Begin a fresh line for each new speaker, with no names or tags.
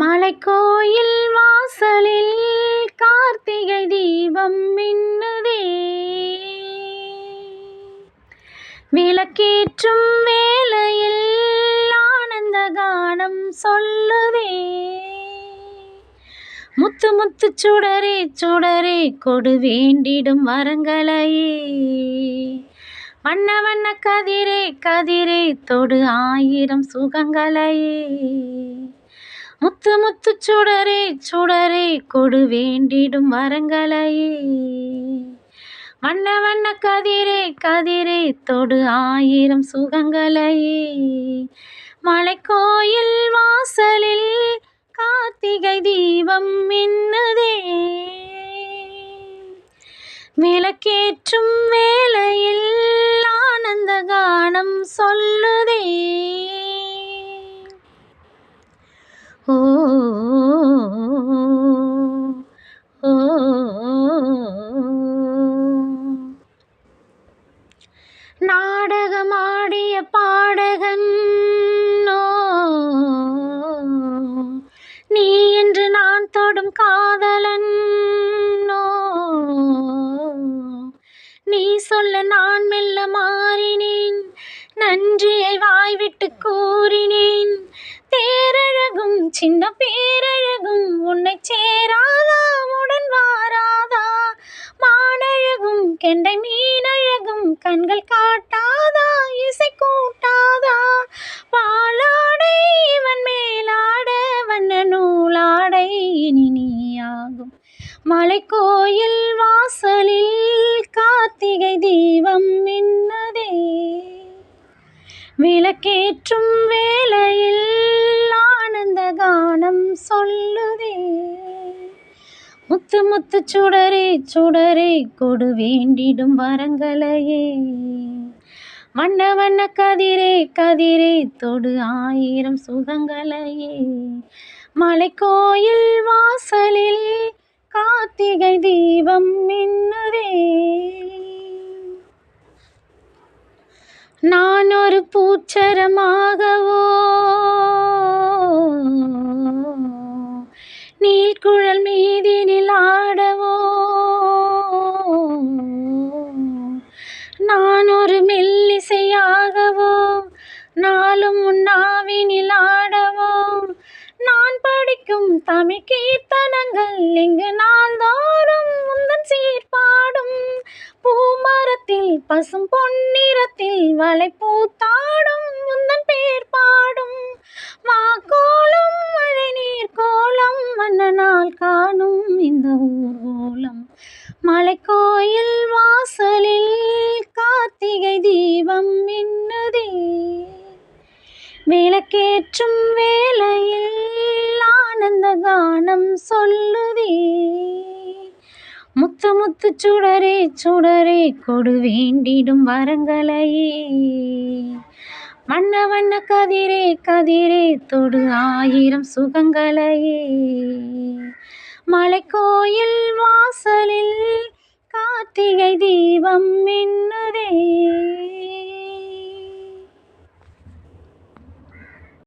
மலைக்கோயில் வாசலில் கார்த்திகை தீபம் மின்னுதே, விளக்கேற்றும் வேளையில் ஆனந்த கானம் சொல்லுதே. முத்து முத்து சுடரே சுடரே கொடு வேண்டிடும் வரங்களையே, வண்ண வண்ண கதிரே கதிரே தொடு ஆயிரம் சுகங்களையே. முத்து முத்து சுடரே சுடரே கொடு வேண்டிடும் வரங்களையே, வண்ண வண்ண கதிரே கதிரே தொடு ஆயிரம் சுகங்களையே. மலைக்கோயில் வாசலில் கார்த்திகை தீபம் மின்னுதே, விளக்கேற்றும் வேளையில் ஆனந்த கானம் சொல்லுதே. ஓ ஓ நாடகமாடிய பாடகன் நீ என்று நான் தொடும் காதலன், நீ சொல்ல நான் மெல்ல மாறினேன், நன்றியை வாய்விட்டு கூறினேன். தேரழகும் சின்ன பேரழகும் உன்னை சேராதா, உடன் வாராதா? மானழகும் கெண்டை மீனழகும் கண்கள் காட்டாதா, இசை கூட்டாதா? பாலாடை இவன் மேலாட வண்ண நூலாடை இனி நீயாகும். மலைக்கோயில் வாசலில் கார்த்திகை தீபம் மின்னுதே, விளக்கேற்றும் வேளையில் ஆனந்த கானம் சொல்லுதே. முத்து முத்து சுடரே சுடரே கொடு வேண்டிடும் வரங்களையே, வண்ண வண்ண கதிரே கதிரே தொடு ஆயிரம் சுகங்களையே. மலைக்கோயில் வாசலில் கார்த்திகை தீபம் மின்னுதே. நான் ஒரு பூச்சரமாகவோ, நீழ்குழல் மீதினில் ஆடவோ, நான் ஒரு மெல்லிசையாகவோ, நாளும் உன்னாவினில் ஆடவோ. நான் படிக்கும் தமிழ் கீர்த்தனங்கள் இங்கு நாள்தோறும் உந்தன் சீர்பாடும். பூமரத்தில் பசும் பொன்னிறத்தில் வளை பூத்தாடும் உந்தன் பேர் பாடும். மாக்கோலம் மழை நீர் கோலம் மன்னனால் காணும் இந்த ஊர்வலம். மலைக்கோயில் வாசலில் கார்த்திகை தீபம் மின்னுதே, விளக்கேற்றும் வேளையில் ஆனந்த கானம் சொல்லுதே. முத்து முத்து சுடரே சுடரே கொடு வேண்டிடும் வரங்களையே, வண்ண வண்ண கதிரே கதிரே தொடு ஆயிரம் சுகங்களையே. மலைக்கோயில் வாசலில் கார்த்திகை தீபம் மின்னுதே.